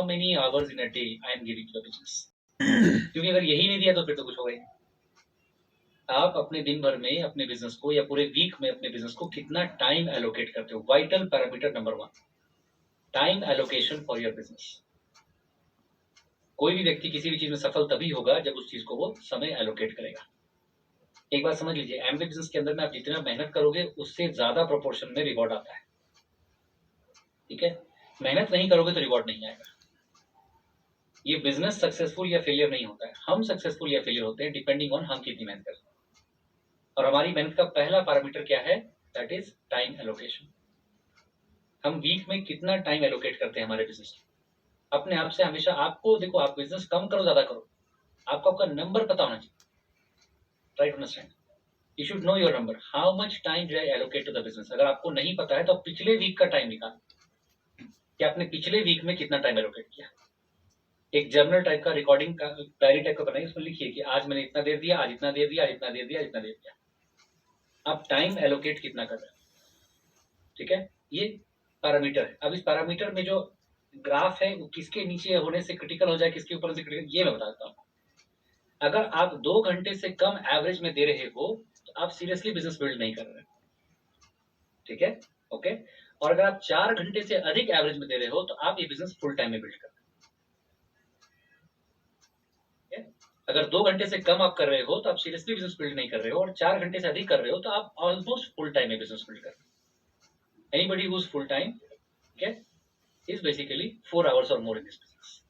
How many hours in a day I am giving to the business, क्योंकि अगर यही नहीं दिया तो फिर तो कुछ होगा ही नहीं। आप अपने दिन भर में अपने बिजनेस को या पूरे वीक में अपने बिजनेस को कितना टाइम एलोकेट करते हो। Vital parameter number 1, time allocation for your business. कोई भी व्यक्ति किसी भी चीज में सफल तभी होगा जब उस चीज को वो समय एलोकेट करेगा। एक बात समझ लीजिए, एमवे बिजनेस के अंदर में आप जितना मेहनत करोगे उससे ज्यादा प्रोपोर्शन में रिवॉर्ड आता है। ठीक है, मेहनत नहीं करोगे तो रिवॉर्ड नहीं आएगा। ये बिजनेस सक्सेसफुल या फेलियर नहीं होता है, हम सक्सेसफुल या फेलियर होते हैं डिपेंडिंग ऑन हम कितनी मेहनत करते हैं। और हमारी मेहनत का पहला पैरामीटर क्या है? That is time allocation. हम वीक में कितना टाइम एलोकेट करते हैं हमारे बिजनेस में। अपने आप से हमेशा आपको देखो, आप बिजनेस कम करो ज्यादा करो, आपको आपका नंबर पता होना चाहिए। Try to understand, you should know your number, how much time did I allocate to the business. अगर आपको नहीं पता है तो पिछले वीक का टाइम निकालो कि आपने पिछले वीक में कितना टाइम एलोकेट किया। एक जर्नल टाइप का, रिकॉर्डिंग का, डायरी टाइप का बनाइए, उसमें लिखिए कि आज मैंने इतना देर दिया, आज इतना देर दिया, आज इतना देर दिया, इतना देर दिया। आप टाइम एलोकेट कितना कर रहे हैं। ठीक है, ये पैरामीटर है। अब इस पैरामीटर में जो ग्राफ है वो किसके नीचे होने से क्रिटिकल हो जाए, किसके ऊपर से क्रिटिकल, ये मैं बता देता हूँ। अगर आप 2 घंटे से कम एवरेज में दे रहे हो तो आप सीरियसली बिजनेस बिल्ड नहीं कर रहे। ठीक है, ओके। और अगर आप 4 घंटे से अधिक एवरेज में दे रहे हो तो आप ये बिजनेस फुल टाइम में बिल्ड कर रहे हो। अगर 2 घंटे से कम आप कर रहे हो तो आप सीरियसली बिजनेस बिल्ड नहीं कर रहे हो, और 4 घंटे से अधिक कर रहे हो तो आप ऑलमोस्ट फुल टाइम में बिजनेस बिल्ड कर रहे हो। Anybody who is full time, okay, is basically 4 hours और मोर इन दिस बिजनेस।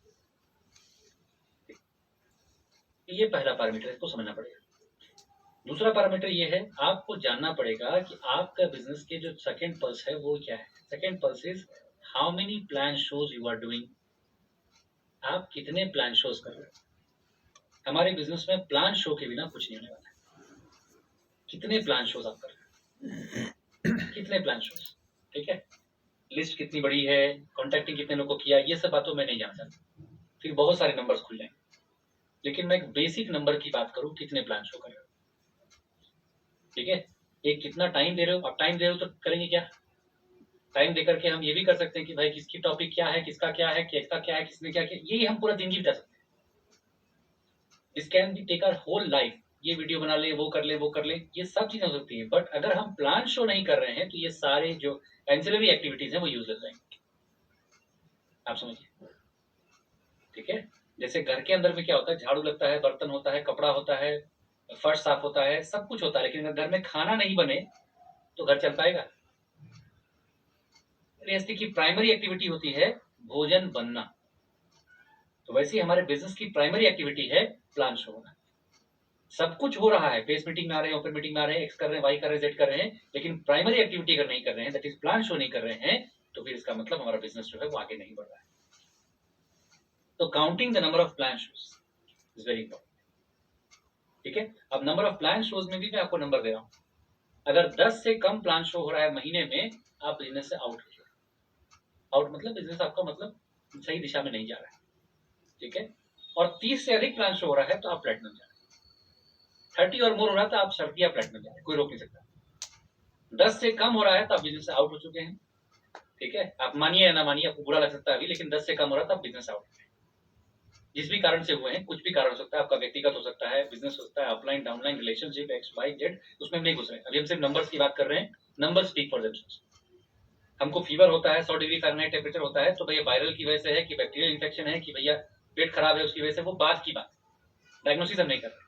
ये पहला पैरामीटर है, इसको समझना पड़ेगा। दूसरा पैरामीटर ये है, आपको जानना पड़ेगा कि आपका बिजनेस के जो सेकंड पल्स है वो क्या है। Second pulse is how many plan shows you are doing. आप कितने प्लान शोज कर रहे हो। हमारे बिजनेस में प्लान शो के बिना कुछ नहीं होने वाला है। कितने प्लान शोज आप कर रहे हो, कितने प्लान शोज। ठीक है, लिस्ट कितनी बड़ी है, कॉन्टेक्टिंग कितने लोगों को किया, ये सब बातों में नहीं जाना चाहता, फिर बहुत सारे नंबर्स खुल जाएंगे। लेकिन मैं एक बेसिक नंबर की बात करूं, कितने प्लान शो कर रहे हो। ठीक है, एक कितना टाइम दे रहे हो। आप टाइम दे रहे हो तो करेंगे क्या। टाइम देकर के हम ये भी कर सकते हैं कि भाई किसकी टॉपिक क्या है, किसका क्या है, किसका क्या है, किसने क्या किया, यही हम पूरा जिंदगी बिता सकते हैं। This can be take our whole life. ये वीडियो बना ले, वो कर ले, वो कर ले, ये सब चीजें हो सकती है। बट अगर हम प्लान शो नहीं कर रहे हैं तो ये सारे जो एंसिलरी एक्टिविटीज हैं वो यूजलेस रहेंगे। आप समझिए। ठीक है, जैसे घर के अंदर में क्या होता है, झाड़ू लगता है, बर्तन होता है, कपड़ा होता है, फर्श साफ होता है, सब कुछ होता है, लेकिन अगर घर में खाना नहीं बने तो घर चल पाएगा। गृहस्थी की प्राइमरी एक्टिविटी होती है भोजन बनना, तो वैसे ही हमारे बिजनेस की प्राइमरी एक्टिविटी है प्लान शो होना। सब कुछ हो रहा है, बेस मीटिंग में आ रहे हैं, ओपन मीटिंग में आ रहे हैं, एक्स कर रहे हैं, वाई कर रहे हैं, जेड कर रहे हैं, लेकिन प्राइमरी एक्टिविटी अगर नहीं कर रहे हैं, दैट इज प्लान शो नहीं कर रहे हैं, तो फिर इसका मतलब हमारा बिजनेस जो है वो आगे नहीं बढ़ रहा है। तो counting the number of plan shows is very important. ठीक है, अब नंबर ऑफ प्लान शोज में भी मैं आपको नंबर दे रहा हूं। अगर 10 से कम प्लान शो हो रहा है महीने में, आप बिजनेस से आउट हो। आउट मतलब बिजनेस आपका मतलब सही दिशा में नहीं जा रहा है। ठीक है, और 30 से अधिक प्लान शो हो रहा है तो आप प्लेटिनम जा रहे हैं। 30 और मोर हो रहा है तो आप सर्दी या प्लेटिनम जा रहे हैं, कोई रोक नहीं सकता। 10 से कम हो रहा है तो आप बिजनेस से आउट हो चुके हैं। ठीक है, आप मानिए या ना मानिए, आपको बुरा लग सकता है अभी, लेकिन 10 से कम हो रहा है तो आप बिजनेस आउट हो। जिस भी कारण से हुए हैं, कुछ भी कारण हो सकता है, आपका व्यक्तिगत हो सकता है, बिजनेस हो सकता है, upline downline, relationship, x y z, उसमें हम नहीं घुस रहे हैं। अभी हम सिर्फ नंबर्स की बात कर रहे हैं। Number speak for themselves. हमको फीवर होता है, 100 डिग्री फ़ारेनहाइट टेम्परेचर होता है, तो भैया वायरल की वजह से है कि बैक्टीरियल इन्फेक्शन है कि भैया पेट खराब है उसकी वजह से, वो बात की बात, डायग्नोसिस हम नहीं कर रहे।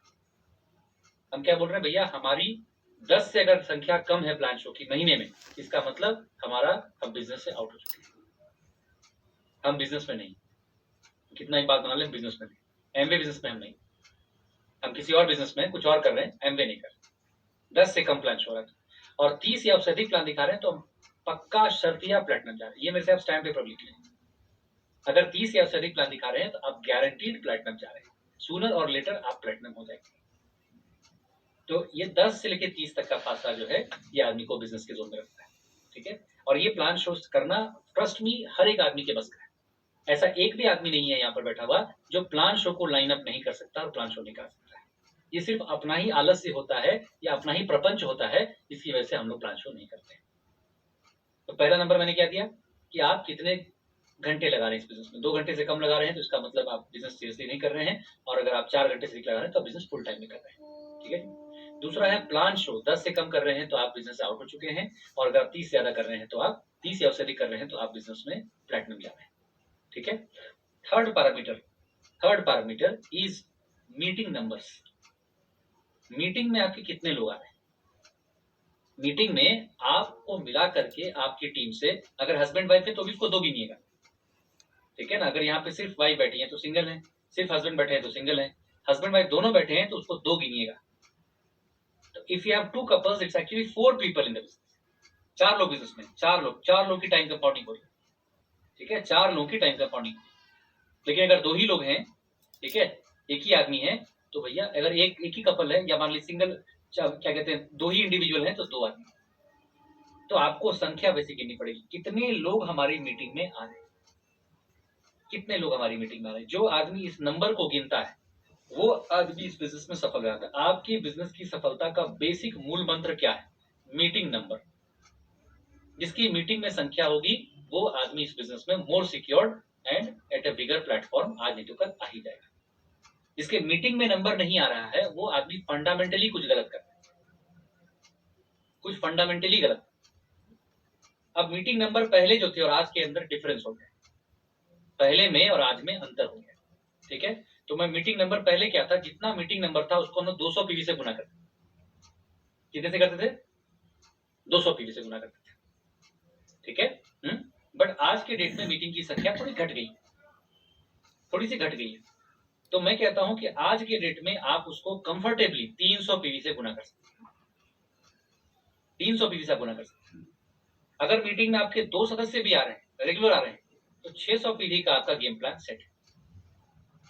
हम क्या बोल रहे हैं, भैया हमारी 10 से अगर संख्या कम है प्लान शो की महीने में, इसका मतलब हमारा हम बिजनेस से आउट हो चुके हैं, हम बिजनेस में नहीं। कितना ही बात बना लें, बिजनेस में नहीं, एमवे बिजनेस में हम नहीं, हम किसी और बिजनेस में कुछ और कर रहे हैं, एमवे नहीं कर रहे। 10 से कम प्लान शो रहा है और 30 या उससे अधिक प्लान दिखा रहे हैं तो पक्का शर्तिया प्लेटिनम जा रहे हैं। ये मेरे से आप स्टैम्प पेपर लिख लें। अगर 30 या उससे अधिक प्लान दिखा रहे हैं तो आप गारंटीड प्लेटिनम जा रहे हैं, सूनर और लेटर आप प्लेटिनम हो जाएंगे। तो ये 10 से लेकर 30 तक का फासला जो है, ये आदमी को बिजनेस के जोन में रखता है। ठीक है, और ये प्लान शो करना, ट्रस्ट मी, हर एक आदमी के बस का है। ऐसा एक भी आदमी नहीं है यहाँ पर बैठा हुआ जो प्लान शो को लाइन अप नहीं कर सकता और प्लान शो नहीं कर सकता है। ये सिर्फ अपना ही आलस्य होता है या अपना ही प्रपंच होता है, जिसकी वजह से हम लोग प्लान शो नहीं करते हैं। तो पहला नंबर मैंने क्या दिया कि आप कितने घंटे लगा रहे हैं इस बिजनेस में, 2 घंटे से कम लगा रहे हैं तो इसका मतलब आप बिजनेस सीरियसली नहीं कर रहे हैं, और अगर आप 4 घंटे से अधिक लगा रहे हैं तो बिजनेस फुल टाइम में कर रहे हैं। ठीक है। दूसरा है प्लान शो, 10 से कम कर रहे हैं तो आप बिजनेस से आउट हो चुके हैं, और अगर आप 30 से ज्यादा कर रहे हैं तो आप 30 या उससे अधिक कर रहे हैं तो आप बिजनेस में प्लेटिनम जा रहे हैं। ठीक है। Third parameter is meeting numbers. Meeting में आपके कितने लोग आ रहे हैं। मीटिंग में आपको मिला करके आपकी टीम से, अगर हस्बैंड वाइफ है तो भी उसको 2 गिनिएगा। ठीक है ना। अगर यहाँ पे सिर्फ वाइफ बैठी है तो सिंगल है, सिर्फ हस्बैंड बैठे हैं तो सिंगल है, हस्बैंड वाइफ दोनों बैठे हैं तो उसको 2 गिनिएगा। तो if you have 2 couples it's actually 4 people in the business. 4 लोग बिजनेस में, 4 लोग की टाइम कंपाउंडिंग हो रही है। ठीक है, 4 लोगों की टाइम कंपाउंडिंग। लेकिन अगर 2 ही लोग हैं, ठीक है, एक ही आदमी है, तो भैया अगर एक ही कपल है, या मान ली सिंगल, क्या कहते हैं, 2 ही इंडिविजुअल हैं तो 2 आदमी, तो आपको संख्या वैसे गिननी पड़ेगी कितने लोग हमारी मीटिंग में आ रहे हैं। कितने लोग हमारी मीटिंग में आ रहे हैं, जो आदमी इस नंबर को गिनता है वो आदमी इस बिजनेस में सफल रहता है। आपकी बिजनेस की सफलता का बेसिक मूल मंत्र क्या है? Meeting number. जिसकी मीटिंग में संख्या होगी वो आदमी इस बिजनेस में more secured and at a bigger platform आज नहीं तो कल आ ही जाएगा। जिसके मीटिंग में नंबर नहीं आ रहा है वो आदमी फंडामेंटली कुछ गलत कर रहा है, कुछ फंडामेंटली गलत। अब मीटिंग नंबर पहले जो थे और आज के अंदर डिफरेंस हो गया, पहले में और आज में अंतर हो गया। ठीक है। तो मैं मीटिंग नंबर पहले क्या था, जितना मीटिंग नंबर था उसको हम 200 पीवी से गुना करते। कितने से करते थे? 200 पीवी से गुना करते थे। ठीक है। बट आज के डेट में मीटिंग की संख्या थोड़ी घट गई, थोड़ी सी घट गई है। तो मैं कहता हूं कि आज के डेट में आप उसको कंफर्टेबली 300 पीवी से गुना कर सकते हैं। 300 पीवी से गुना कर सकते हैं। अगर मीटिंग में आपके 2 सदस्य भी आ रहे हैं, रेगुलर आ रहे हैं, तो 600 पीवी का आपका गेम प्लान सेट है।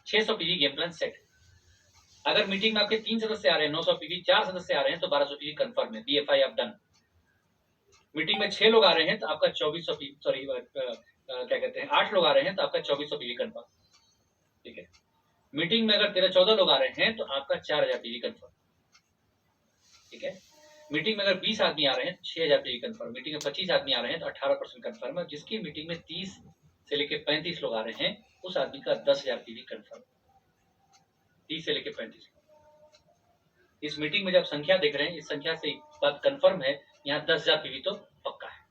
600 पीवी गेम प्लान सेट है। अगर मीटिंग में आपके 3 सदस्य आ रहे हैं, 900 पीवी, 4 सदस्य आ रहे हैं तो 1200 पीवी कंफर्म है, बीएफआई आप डन। मीटिंग में 6 लोग आ रहे हैं तो आपका 2400 पीवी, सॉरी क्या कहते हैं, 8 लोग आ रहे हैं तो आपका 2400 पीवी कंफर्म। ठीक है। मीटिंग में अगर 13-14 लोग आ रहे हैं तो आपका 4000 पीवी कंफर्म। ठीक है। मीटिंग में अगर 20 आदमी आ रहे हैं 6000 पीवी कंफर्म। मीटिंग में 25 आदमी आ रहे हैं तो 18% कंफर्म है। जिसकी मीटिंग में 30 से लेकर 35 लोग आ रहे हैं उस आदमी का 10,000 पीवी कंफर्म। 30 से लेकर 35। इस मीटिंग में जब संख्या देख रहे हैं, इस संख्या से बात कंफर्म है, यहाँ 10,000 पीवी तो पक्का है,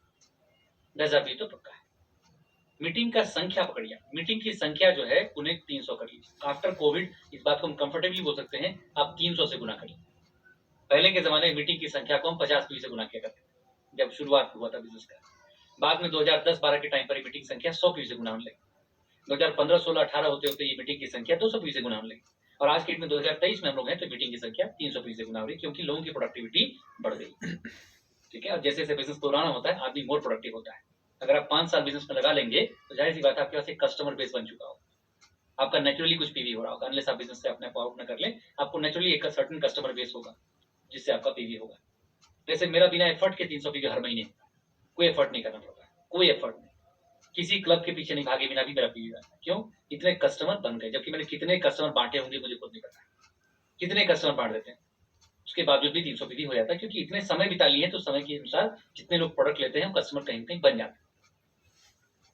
10,000 पीवी तो पक्का है। मीटिंग का संख्या पकड़िए, मीटिंग की संख्या जो है उन्हें 300 कर लीजिए। आफ्टर कोविड इस बात को हम कंफर्टेबली बोल सकते हैं, आप 300 से गुना करिए। पहले के जमाने में मीटिंग की संख्या को हम 50 पीवी से गुना किया करते थे जब शुरुआत हुआ था बिजनेस का। बाद में 2010-12 के टाइम पर मीटिंग संख्या 100 पीवी से गुना होने लगी। 2015, 16, 18 होते होते ये मीटिंग की संख्या 200 पीवी से गुना होने लगी, और आज के डेट में 2023 में हम लोग हैं तो मीटिंग की संख्या 300 पीवी से गुना हो रही है, क्योंकि लोगों की प्रोडक्टिविटी बढ़ गई। ठीक है। और जैसे जैसे बिजनेस पुराना होता है आदमी मोर प्रोडक्टिव होता है। अगर आप 5 साल बिजनेस में लगा लेंगे तो जाहिर सी बात है आपके पास एक कस्टमर बेस बन चुका हो, आपका नेचुरली कुछ पीवी हो रहा होगा, अनलेस आप बिजनेस से अपने आउट न कर लें, आपको नेचुरली एक सर्टेन कस्टमर बेस होगा जिससे आपका पीवी होगा। जैसे मेरा बिना एफर्ट के 300 पीवी हर महीने, कोई एफर्ट नहीं करना पड़ता, कोई एफर्ट नहीं, किसी क्लब के पीछे नहीं भागे बिना भी मेरा पीवी आता है। क्यों? इतने कस्टमर बन गए, जबकि मैंने कितने कस्टमर बांटे होंगे मुझे खुद नहीं पता है, कितने कस्टमर बांट देते हैं, उसके बावजूद भी 300 पीवी हो जाता है, क्योंकि इतने समय बिता लिए तो समय के अनुसार जितने लोग प्रोडक्ट लेते हैं कस्टमर कहीं कहीं बन जाते हैं।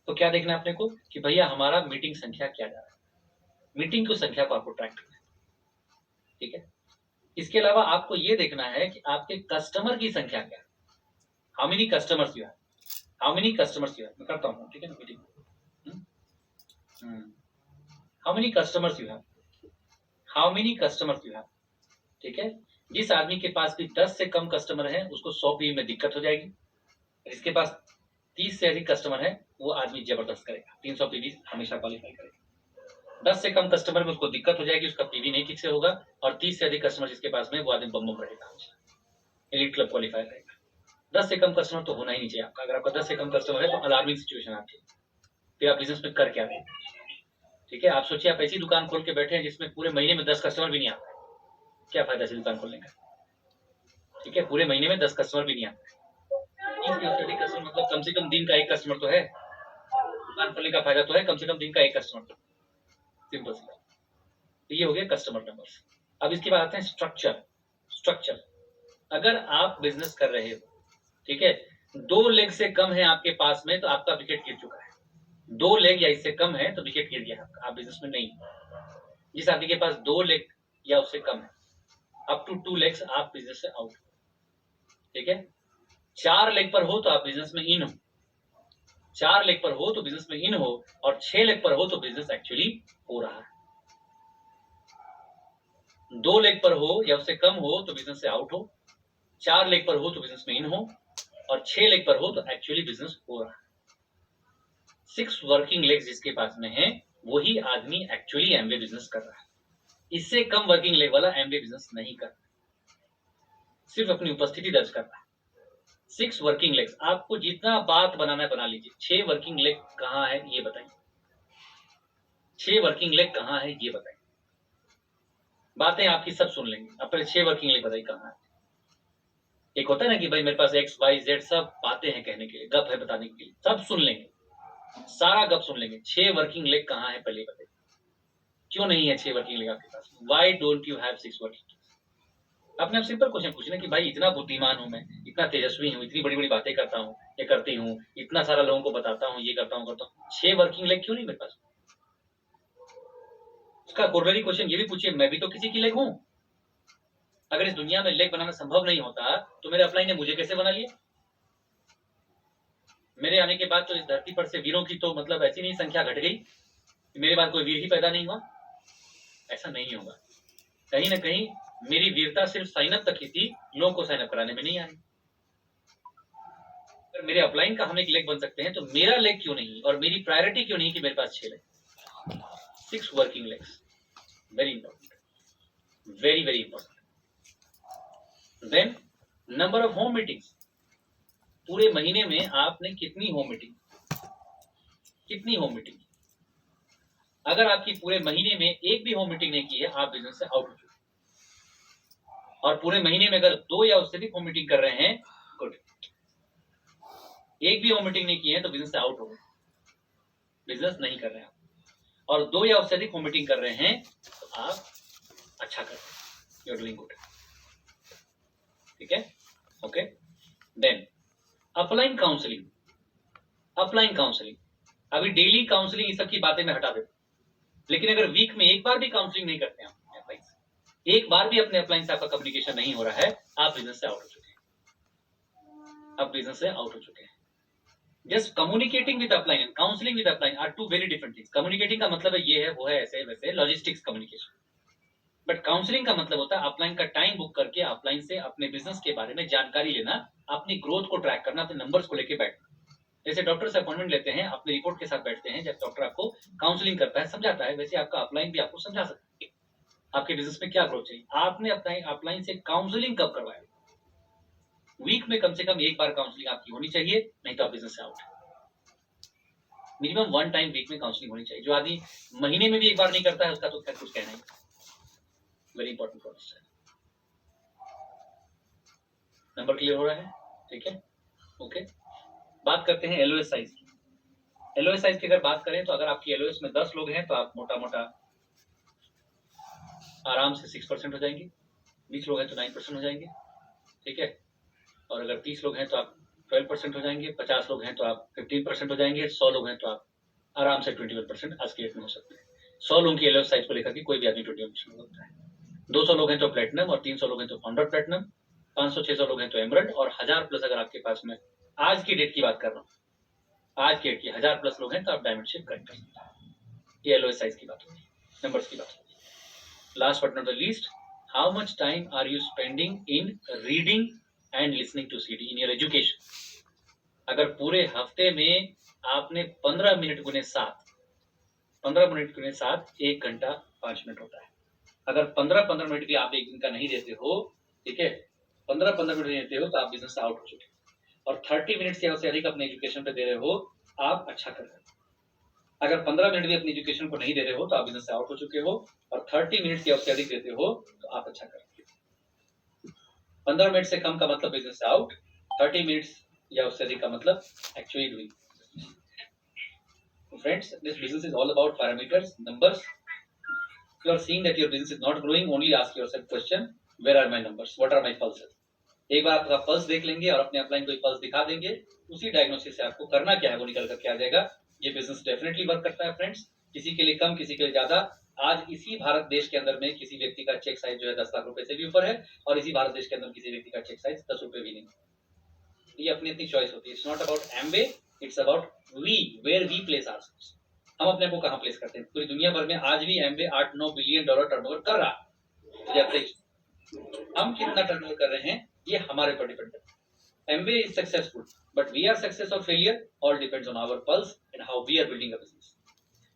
तो क्या देखना है अपने को कि भैया हमारा मीटिंग संख्या क्या जा रहा है, मीटिंग की संख्या को आपको ट्रैक करना है। ठीक है। इसके अलावा आपको ये देखना है कि आपके कस्टमर की संख्या क्या है, how many customers you have, how many customers you have. मैं करता हूँ, ठीक है ना, meeting, how many customers you have, how many customers you have. ठीक है। जिस आदमी के पास भी 10 से कम कस्टमर है उसको 100 पीवी में दिक्कत हो जाएगी, जिसके पास 30 से अधिक कस्टमर है वो आदमी जबरदस्त करेगा, 300 पीवी हमेशा क्वालिफाई करेगा। 10 से कम कस्टमर में उसको दिक्कत हो जाएगी, उसका पीवी नहीं ठीक से होगा, और 30 से अधिक कस्टमर जिसके पास में वो आदमी बम बम रहेगा, एलीट क्लब क्वालिफाई रहेगा। 10 से कम कस्टमर तो होना ही नहीं चाहिए आपका। अगर आपका 10 से कम कस्टमर है तो अलार्मिंग सिचुएशन आती है, फिर आप बिजनेस में कर क्या रहे हैं। ठीक है। आप सोचिए आप ऐसी दुकान खोल के बैठे हैं जिसमें पूरे महीने में 10 कस्टमर भी नहीं आते, क्या फायदा ऐसी दुकान खोलने का। ठीक है। पूरे महीने में 10 कस्टमर भी नहीं आते, 30 से अधिक कस्टमर मतलब कम से कम दिन का 1 कस्टमर तो है, दुकान खोलने का फायदा तो है कम से कम दिन का 1 कस्टमर तो, सिंपल सी बात। तो ये हो गया कस्टमर नंबर्स। अब इसके बाद आते हैं स्ट्रक्चर। अगर आप बिजनेस कर रहे हो, ठीक है, 2 लेग से कम है आपके पास में तो आपका विकेट गिर चुका है। 2 लेग या इससे कम है तो विकेट गिर गया, आप बिजनेस में नहीं। जिस आदमी के पास 2 लेग या उससे कम है, अप टू 2 लेग्स, आप बिजनेस से आउट। ठीक है, 4 लेग पर हो तो आप बिजनेस में इन हो, 4 लेग पर हो तो बिजनेस में इन हो, और 6 लेग पर हो तो बिजनेस एक्चुअली हो रहा है। 2 लेग पर हो या उससे कम हो तो बिजनेस से आउट हो, 4 लेग पर हो तो बिजनेस में इन हो, और 6 लेग पर हो तो एक्चुअली बिजनेस हो रहा है। 6 वर्किंग लेग्स जिसके पास में है वही आदमी एक्चुअली एमवे बिजनेस कर रहा है। इससे कम वर्किंग लेग वाला एमवे बिजनेस नहीं कर रहा, सिर्फ अपनी उपस्थिति दर्ज कर रहा है। 6 वर्किंग लेग्स, आपको जितना बात बनाना है बना लीजिए। 6 वर्किंग लेग कहां है ये बताइए, 6 वर्किंग लेग कहां है ये बताइए। बातें आपकी सब सुन लेंगे, अब पहले 6 वर्किंग लेग बताइए कहां है। एक होता है ना कि भाई मेरे पास एक्स वाई जेड सब बातें हैं कहने के लिए, गप है बताने के लिए, सब सुन लेंगे, सारा गप सुन लेंगे। 6 वर्किंग लेग कहां है पहले बताइए, क्यों नहीं है 6 वर्किंग लेग आपके पास? Why don't you have 6 working leg? अपने आप सिंपल क्वेश्चन पूछना कि भाई इतना बुद्धिमान हूं मैं, इतना तेजस्वी हूं, इतनी बड़ी बड़ी बातें करता हूं, ये करती हूं, इतना सारा लोगों को बताता हूं, ये करता हूं, 6 वर्किंग लेग क्यों नहीं मेरे पास? उसका कोरोलरी क्वेश्चन ये भी पूछिए, मैं भी तो किसी की लेग हूं। अगर इस दुनिया में लेग बनाना संभव नहीं होता तो मेरे अपलाइन ने मुझे कैसे बना लिया? मेरे आने के बाद तो इस धरती पर से वीरों की तो मतलब ऐसी नहीं संख्या घट गई, मेरे बाद कोई वीर ही पैदा नहीं हुआ। ऐसा नहीं होगा, कहीं ना कहीं मेरी वीरता सिर्फ साइन अप तक ही थी, लोगों को साइन अप कराने में नहीं आई। अगर मेरे अपलाइन का हम एक लेग बन सकते हैं तो मेरा लेग क्यों नहीं, और मेरी प्रायोरिटी क्यों नहीं कि मेरे पास 6 leg? 6 working legs, very important, very very important. Then number of home meetings, पूरे महीने में आपने कितनी होम मीटिंग, कितनी होम मीटिंग? अगर आपकी पूरे महीने में एक भी होम मीटिंग नहीं की है, आप बिजनेस से आउट हो चुके। और पूरे महीने में अगर 2 या उससे भी होम मीटिंग कर रहे हैं, गुड। एक भी होम मीटिंग नहीं की है तो बिजनेस से आउट हो गए, बिजनेस नहीं कर रहे हैं आप। और 2 या उससे अधिक होम मीटिंग कर रहे हैं तो आप अच्छा कर रहे हैं, यू आर डूइंग गुड। ठीक है, okay. Then upline counselling, upline counselling, अभी डेली काउंसलिंग इस सब की बातें मैं हटा देता हूं, लेकिन अगर वीक में एक बार भी काउंसलिंग नहीं करते हैं अपलाइन से, एक बार भी अपने अपलाइन से आपका कम्युनिकेशन नहीं हो रहा है, आप बिजनेस से आउट हो चुके हैं, आप बिजनेस से आउट हो चुके हैं। Just communicating with upline and counselling with upline are two very different things. Communicating का मतलब है ये है वो है ऐसे वैसे लॉजिस्टिक्स कम्युनिकेशन, बट काउंसलिंग का मतलब होता है अपलाइन का टाइम बुक करके अपलाइन से अपने बिजनेस के बारे में जानकारी लेना, अपनी ग्रोथ को ट्रैक करना, अपने नंबर्स को लेके बैठना। जैसे डॉक्टर से अपॉइंटमेंट लेते हैं, अपने रिपोर्ट के साथ बैठते हैं, जब डॉक्टर आपको काउंसलिंग करता है, समझाता है, वैसे आपका अपलाइन भी आपको समझा सकता है आपके बिजनेस में क्या ग्रोथ चाहिए। आपने अपना अपलाइन से काउंसलिंग कब करवाया? वीक में कम से कम एक बार काउंसलिंग आपकी होनी चाहिए, नहीं तो आप बिजनेस से आउट। मिनिमम 1 टाइम वीक में काउंसलिंग होनी चाहिए। जो आदमी महीने में भी एक बार नहीं करता है उसका तो खैर कुछ कहना ही, वेरी इंपॉर्टेंट प्रोसेस है। नंबर क्लियर हो रहा है? ठीक है, ओके। बात करते हैं एलओएस साइज की। एलओएस साइज की अगर बात करें तो अगर आपकी एलओएस में 10 लोग हैं तो आप मोटा मोटा आराम से 6% हो जाएंगे, 20 लोग हैं तो 9% हो जाएंगे, ठीक है। और अगर 30 लोग हैं तो आप 12% हो जाएंगे, 50 लोग हैं तो आप 15% हो जाएंगे, 100 लोग हैं तो आप आराम से 21% आज के डेट में हो सकते हैं। 100 लोगों की एलओएस साइज को लेकर के कोई भी आदमी 21% होता है। 200 लोग हैं तो प्लेटिनम, और 300 लोग हैं तो फाउंडर प्लेटिनम, 500-600 लोग हैं तो एमरल्ड, और 1000 प्लस अगर आपके पास में आज की डेट की बात कर रहा हूँ, आज की डेट की 1000 प्लस लोग हैं तो आप डायमंड शेप करेक्ट कर सकते हैं। ये एलओएस साइज की बात होगी, नंबर्स की बात होगी। Last but not the least, how much time are you spending in reading and listening to CD in your education? अगर पूरे हफ्ते में आपने 15 मिनट गुने 7, 15 मिनट गुने 7, 1 घंटा 5 मिनट होता है। अगर 15-15 मिनट भी आप एक दिन का नहीं देते हो, ठीक है, 15-15 मिनट नहीं देते हो तो आप बिजनेस से आउट हो चुके हो। और 30 मिनट या उससे अधिक अपने एजुकेशन पे दे रहे हो, आप अच्छा कर रहे हो। अगर 15 मिनट भी अपनी एजुकेशन को नहीं दे रहे हो तो आप बिजनेस से आउट हो चुके हो, और 30 मिनट या उससे अधिक देते हो तो आप अच्छा कर रहे हो। 15 मिनट से कम का मतलब बिजनेस से आउट, 30 मिनट्स या उससे अधिक का मतलब actually doing. Friends, this business is all about parameters, numbers. If you are seeing that your business is not growing, only ask yourself question, where are my numbers? What are my pulses? एक बार आपका pulse देख लेंगे और अपने upline को pulse दिखा देंगे, उसी डायग्नोसिस से आपको करना क्या है वो निकल करके आ जाएगा। ये बिजनेस डेफिनेटली वर्क करता है फ्रेंड्स, किसी के लिए कम, किसी के लिए ज्यादा। आज इसी भारत देश के अंदर में किसी व्यक्ति का चेक साइज जो है 10 लाख रुपए से भी ऊपर है, और इसी भारत देश के अंदर किसी व्यक्ति का चेक साइज 10 रुपए भी नहीं। ये अपनी अपनी चॉइस होती है। It's not about Amway, it's about we, where we place ourselves. हम अपने को कहाँ प्लेस करते हैं। पूरी दुनिया भर में आज भी एमवे 8-9 बिलियन डॉलर टर्नओवर कर रहा है। हम कितना टर्नओवर कर रहे हैं ये हमारे पर डिपेंड करता है। Amway is successful, but we are success और failure all depends on our pulse and how we are building a business.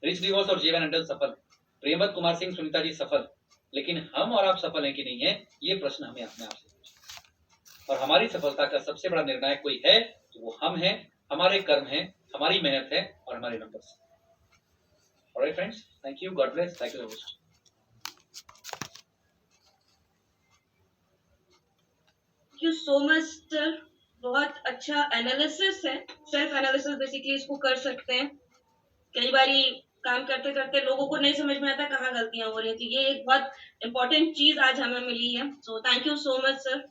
Rich DeVos और जीवन एंडल सफल, प्रियमत कुमार सिंह, सुनीता जी सफल, लेकिन हम और आप सफल हैं कि नहीं है, ये प्रश्न हमें अपने आप से पूछना। और हमारी सफलता का सबसे बड़ा निर्णायक कोई है तो वो हम हैं, हमारे कर्म हैं, हमारी मेहनत है और हमारे numbers. Alright friends, thank you, God bless, thank you host. Thank you so much sir, बहुत अच्छा एनालिसिस है। सेल्फ एनालिसिस बेसिकली इसको कर सकते हैं। कई बारी काम करते करते लोगों को नहीं समझ में आता कहाँ गलतियां हो रही थी। ये एक बहुत इंपॉर्टेंट चीज आज हमें मिली है। So thank you so much sir.